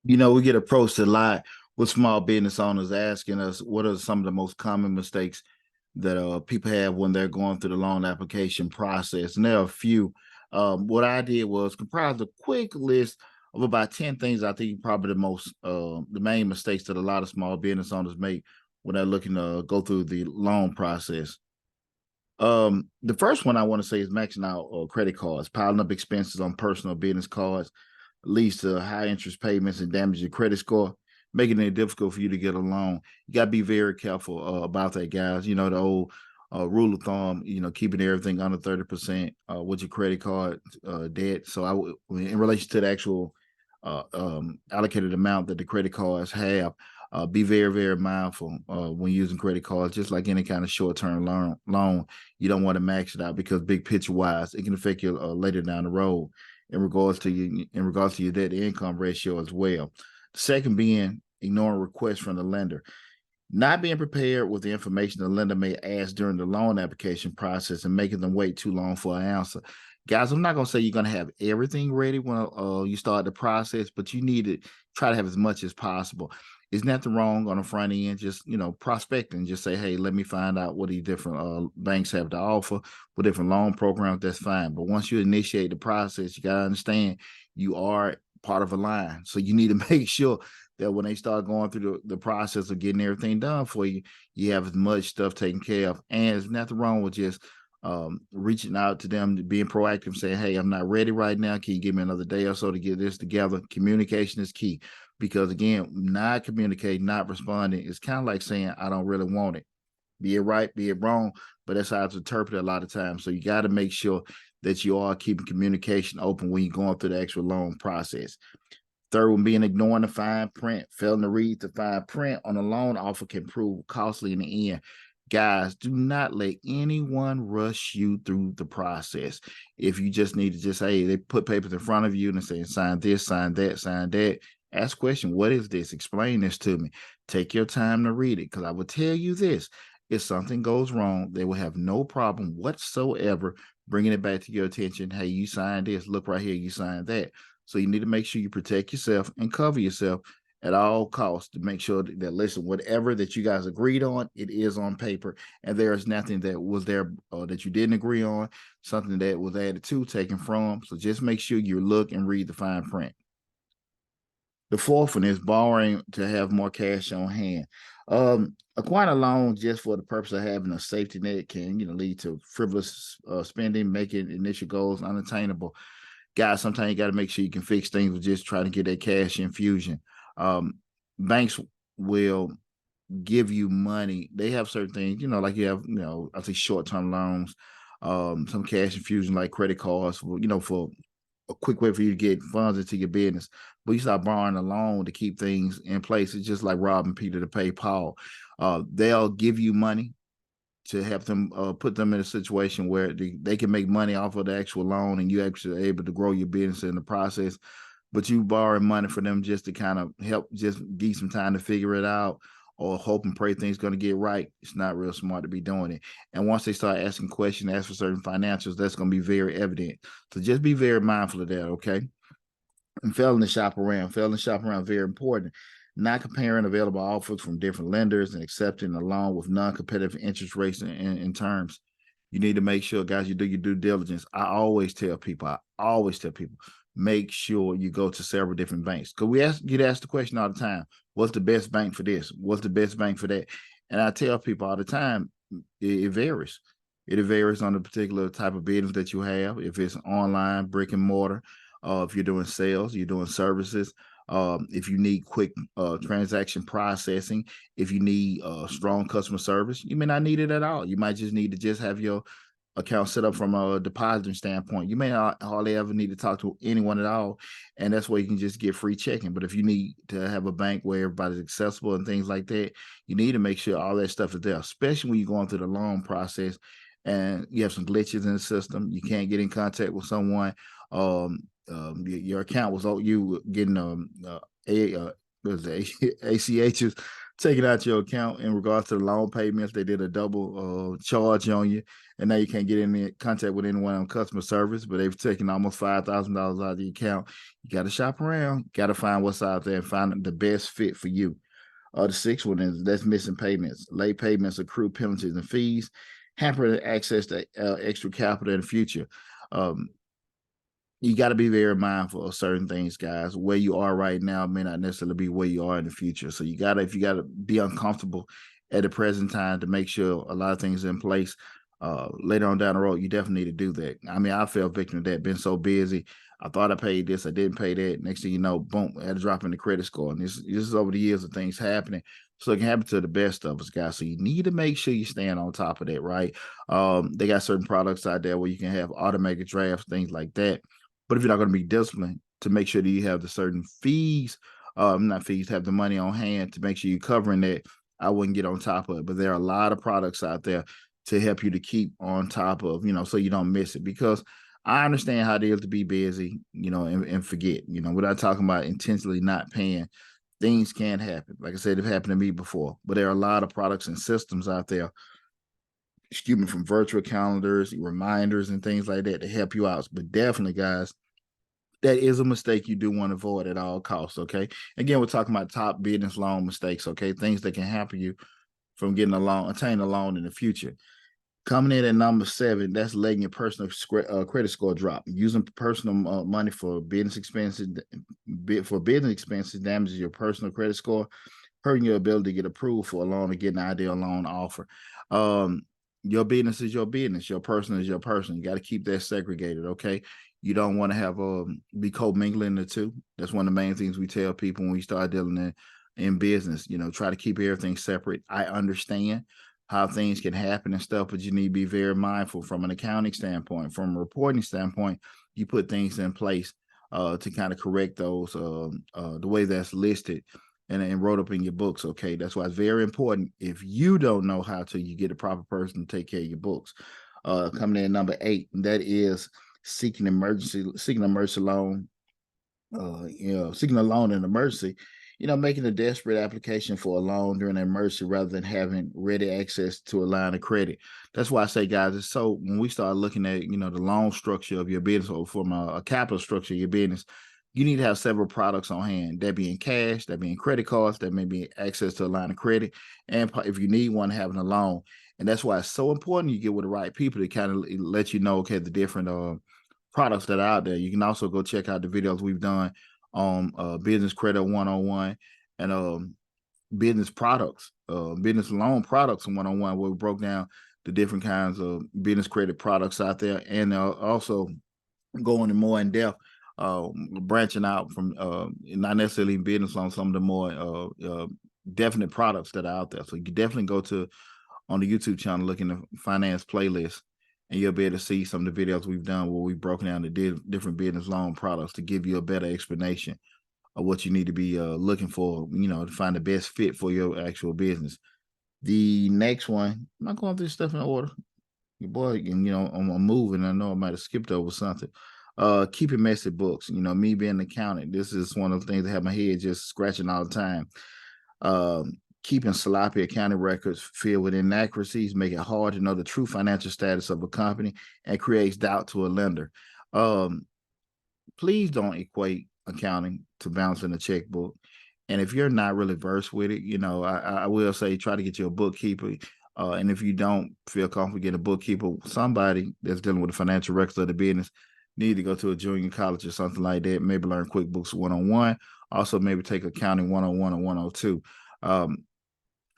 We get approached a lot with small business owners asking us what are some of the most common mistakes that people have when they're going through the loan application process. And there are a few. What I did was comprise a quick list of about 10 things I think probably the main mistakes that a lot of small business owners make when they're looking to go through the loan process. The first one I want to say is maxing out credit cards, piling up expenses on personal business cards leads to high interest payments and damage your credit score, making it difficult for you to get a loan. You got to be very careful about that, guys. The old rule of thumb, keeping everything under 30% with your credit card debt. So in relation to the actual allocated amount that the credit cards have, be very, very mindful when using credit cards, just like any kind of short-term loan. You don't want to max it out because big picture wise, it can affect you later down the road in regards to your debt to income ratio as well. The second being ignoring requests from the lender. Not being prepared with the information the lender may ask during the loan application process and making them wait too long for an answer. Guys, I'm not going to say you're going to have everything ready when you start the process, but you need to try to have as much as possible. There's nothing wrong on the front end, just, prospecting. Just say, hey, let me find out what these different banks have to offer, what different loan programs, that's fine. But once you initiate the process, you got to understand you are part of a line. So you need to make sure that when they start going through the process of getting everything done for you, you have as much stuff taken care of. And there's nothing wrong with just reaching out to them, being proactive, saying, hey, I'm not ready right now. Can you give me another day or so to get this together? Communication is key because, again, not communicating, not responding is kind of like saying, I don't really want it. Be it right, be it wrong, but that's how it's interpreted a lot of times. So you got to make sure that you are keeping communication open when you're going through the actual loan process. Third one being ignoring the fine print. Failing to read the fine print on a loan offer can prove costly in the end. Guys, do not let anyone rush you through the process. If you just need to hey, they put papers in front of you and say, sign this, sign that, sign that. Ask question, what is this? Explain this to me. Take your time to read it because I will tell you this. If something goes wrong, they will have no problem whatsoever bringing it back to your attention. Hey, you signed this. Look right here. You signed that. So you need to make sure you protect yourself and cover yourself at all costs to make sure that listen, whatever that you guys agreed on, it is on paper, and there is nothing that was there that you didn't agree on, something that was added to, taken from. So just make sure you look and read the fine print. The fourth one is borrowing to have more cash on hand. Acquiring a loan just for the purpose of having a safety net can, lead to frivolous spending, making initial goals unattainable. Guys, sometimes you got to make sure you can fix things with just trying to get that cash infusion. Um, Banks will give you money. They have certain things, like you have, I say short-term loans, some cash infusion like credit cards, for a quick way for you to get funds into your business. But you start borrowing a loan to keep things in place. It's just like robbing Peter to pay Paul. They'll give you money to help them put them in a situation where they can make money off of the actual loan and you actually are able to grow your business in the process. But you borrowing money for them just to kind of help, just give some time to figure it out or hope and pray things going to get right. It's not real smart to be doing it. And once they start asking questions, ask for certain financials, that's going to be very evident. So just be very mindful of that, okay? And failing to shop around, very important. Not comparing available offers from different lenders and accepting a loan with non-competitive interest rates and terms. You need to make sure, guys, you do your due diligence. I always tell people, make sure you go to several different banks. Because get asked the question all the time, what's the best bank for this? What's the best bank for that? And I tell people all the time, it varies. It varies on the particular type of business that you have. If it's online, brick and mortar, if you're doing sales, you're doing services, if you need quick transaction processing, if you need strong customer service, you may not need it at all. You might just need to just have your account set up from a depositing standpoint. You may not hardly ever need to talk to anyone at all, and that's where you can just get free checking. But if you need to have a bank where everybody's accessible and things like that, you need to make sure all that stuff is there, especially when you're going through the loan process and you have some glitches in the system. You can't get in contact with someone. Your account was you getting a was ACHs taking out your account in regards to the loan payments. They did a double charge on you, and now you can't get in contact with anyone on customer service. But they've taken almost $5,000 out of the account. You got to shop around, got to find what's out there and find the best fit for you. The sixth one is that's missing payments. Late payments accrue penalties and fees, hamper access to extra capital in the future. Um, you got to be very mindful of certain things, guys. Where you are right now may not necessarily be where you are in the future. So you gotta, if you gotta be uncomfortable at the present time to make sure a lot of things are in place. Later on down the road, you definitely need to do that. I mean, I fell victim to that. Been so busy, I thought I paid this, I didn't pay that. Next thing you know, boom, I had a drop in the credit score. And this is over the years of things happening. So it can happen to the best of us, guys. So you need to make sure you stand on top of that, right? They got certain products out there where you can have automated drafts, things like that. But if you're not going to be disciplined to make sure that you have the certain fees, not fees, have the money on hand to make sure you're covering that, I wouldn't get on top of it. But there are a lot of products out there to help you to keep on top of, so you don't miss it. Because I understand how it is to be busy, and forget, without talking about intentionally not paying, things can happen. Like I said, it happened to me before. But there are a lot of products and systems out there, excuse me, from virtual calendars, reminders, and things like that to help you out. But definitely, guys, that is a mistake you do want to avoid at all costs. Okay. Again, we're talking about top business loan mistakes. Okay. Things that can happen you from getting a loan, attain a loan in the future. Coming in at number 7, that's letting your personal credit score drop. Using personal money for business expenses, damages your personal credit score, hurting your ability to get approved for a loan or get an ideal loan offer. Your business is your business. Your person is your person. You got to keep that segregated, okay? You don't want to have be co-mingling the two. That's one of the main things we tell people when we start dealing in business. Try to keep everything separate. I understand how things can happen and stuff, but you need to be very mindful from an accounting standpoint, from a reporting standpoint. You put things in place to kind of correct those the way that's listed and wrote up in your books. Okay, that's why it's very important. If you don't know how to, you get a proper person to take care of your books. Coming in number 8, that is seeking an emergency loan. Seeking a loan in emergency. Making a desperate application for a loan during an emergency rather than having ready access to a line of credit. That's why I say, guys, it's so when we start looking at the loan structure of your business or from a capital structure of your business, you need to have several products on hand. That being cash, that being credit cards, that may be access to a line of credit, and if you need one, having a loan. And that's why it's so important you get with the right people to kind of let you know, okay, the different products that are out there. You can also go check out the videos we've done on business credit 101 and business products, business loan products 101, where we broke down the different kinds of business credit products out there, and also going more in depth, branching out from not necessarily business loans, some of the more definite products that are out there. So you can definitely go to on the YouTube channel, look in the finance playlist, and you'll be able to see some of the videos we've done where we've broken down the different business loan products to give you a better explanation of what you need to be looking for, to find the best fit for your actual business. The next one, I'm not going through stuff in order. Your boy, I'm moving. I know I might have skipped over something. Keeping messy books. Me being an accountant, this is one of the things that have my head just scratching all the time. Keeping sloppy accounting records filled with inaccuracies make it hard to know the true financial status of a company and creates doubt to a lender. Please don't equate accounting to balancing a checkbook. And if you're not really versed with it, I will say try to get you a bookkeeper. And if you don't feel comfortable getting a bookkeeper, somebody that's dealing with the financial records of the business need to go to a junior college or something like that. Maybe learn QuickBooks 101. Also, maybe take accounting 101 or 102.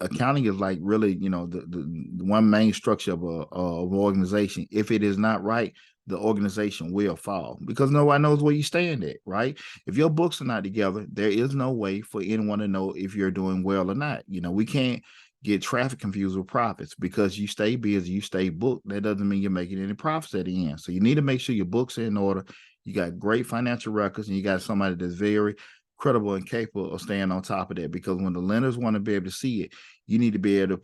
Accounting is like really, the one main structure of an organization. If it is not right, the organization will fall because nobody knows where you stand at, right? If your books are not together, there is no way for anyone to know if you're doing well or not. We can't get traffic confused with profits because you stay busy, you stay booked. That doesn't mean you're making any profits at the end. So you need to make sure your books are in order. You got great financial records and you got somebody that's very credible and capable of staying on top of that, because when the lenders want to be able to see it, you need to be able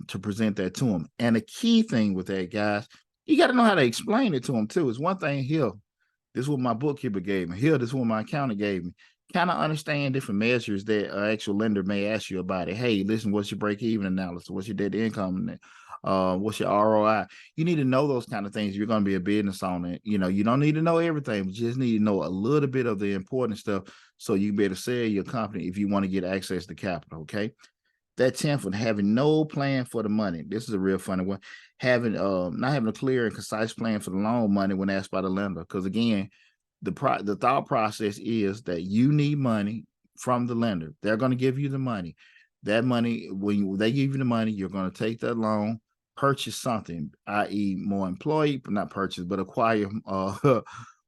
to present that to them. And the key thing with that, guys, you got to know how to explain it to them too. It's one thing here, this is what my bookkeeper gave me. Here, this is what my accountant gave me. kind of understand different measures that an actual lender may ask you about it. Hey, listen, what's your break-even analysis? What's your debt to income? What's your ROI? You need to know those kind of things. You're going to be a business owner. You know, you don't need to know everything, but you just need to know a little bit of the important stuff so you can be able to sell your company if you want to get access to capital. Okay. That 10th one, having no plan for the money. This is a real funny one. Having not having a clear and concise plan for the loan money when asked by the lender. Because again, the thought process is that you need money from the lender. They're going to give you the money. That money, when they give you the money, you're going to take that loan, purchase something, i.e., more employee, but not purchase, but acquire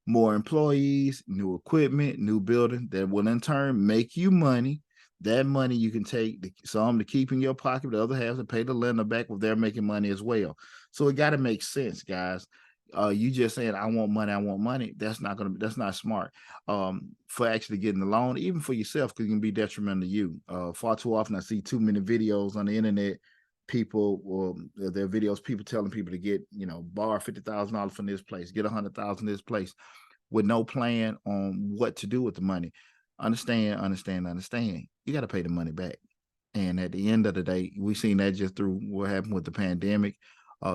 more employees, new equipment, new building that will in turn make you money. That money you can take some to keep in your pocket, the other half to pay the lender back if they're making money as well. So it got to make sense, guys. You just saying I want money. That's not smart. For actually getting the loan, even for yourself, because it can be detrimental to you. Far too often I see too many videos on the internet. People, or their videos, people telling people to get, borrow $50,000 from this place, get $100,000 this place, with no plan on what to do with the money. Understand. You got to pay the money back. And at the end of the day, we've seen that just through what happened with the pandemic.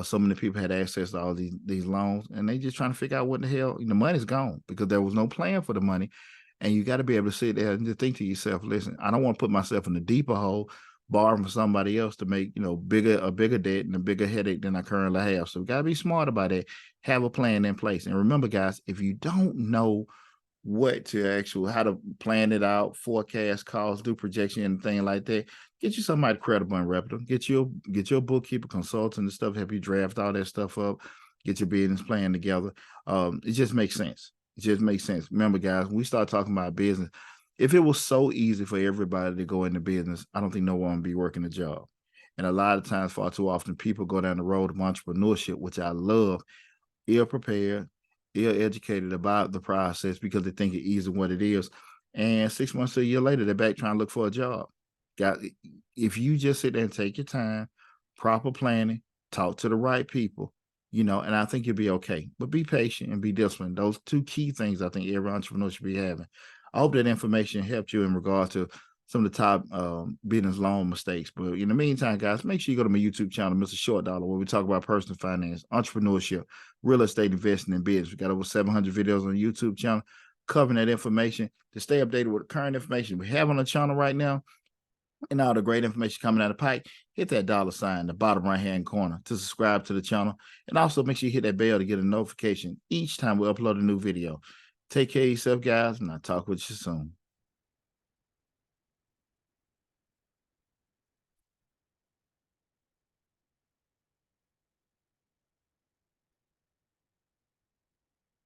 So many people had access to all these loans, and they just trying to figure out what the hell. The money's gone because there was no plan for the money. And you got to be able to sit there and just think to yourself, listen, I don't want to put myself in a deeper hole, borrowing from somebody else to make, a bigger debt and a bigger headache than I currently have. So we got to be smart about it. Have a plan in place. And remember, guys, if you don't know how to plan it out, forecast costs, do projection and thing like that, get you somebody credible and reputable. Get your bookkeeper, consultant and stuff, help you draft all that stuff up, get your business plan together. It just makes sense. Remember, guys, when we start talking about business, if it was so easy for everybody to go into business, I don't think no one would be working a job. And a lot of times, far too often, people go down the road of entrepreneurship, which I love, ill prepared, ill educated about the process because they think it's easy what it is. And 6 months to a year later, they're back trying to look for a job. If you just sit there and take your time, proper planning, talk to the right people, and I think you'll be okay. But be patient and be disciplined. Those two key things I think every entrepreneur should be having. I hope that information helped you in regard to some of the top business loan mistakes. But in the meantime, guys, make sure you go to my YouTube channel, Mr. Short Dollar, where we talk about personal finance, entrepreneurship, real estate investing, and business. We got over 700 videos on the YouTube channel covering that information to stay updated with the current information we have on the channel right now and all the great information coming out of the pipe. Hit that $sign, the bottom right-hand corner, to subscribe to the channel. And also make sure you hit that bell to get a notification each time we upload a new video. Take care of yourself, guys, and I'll talk with you soon.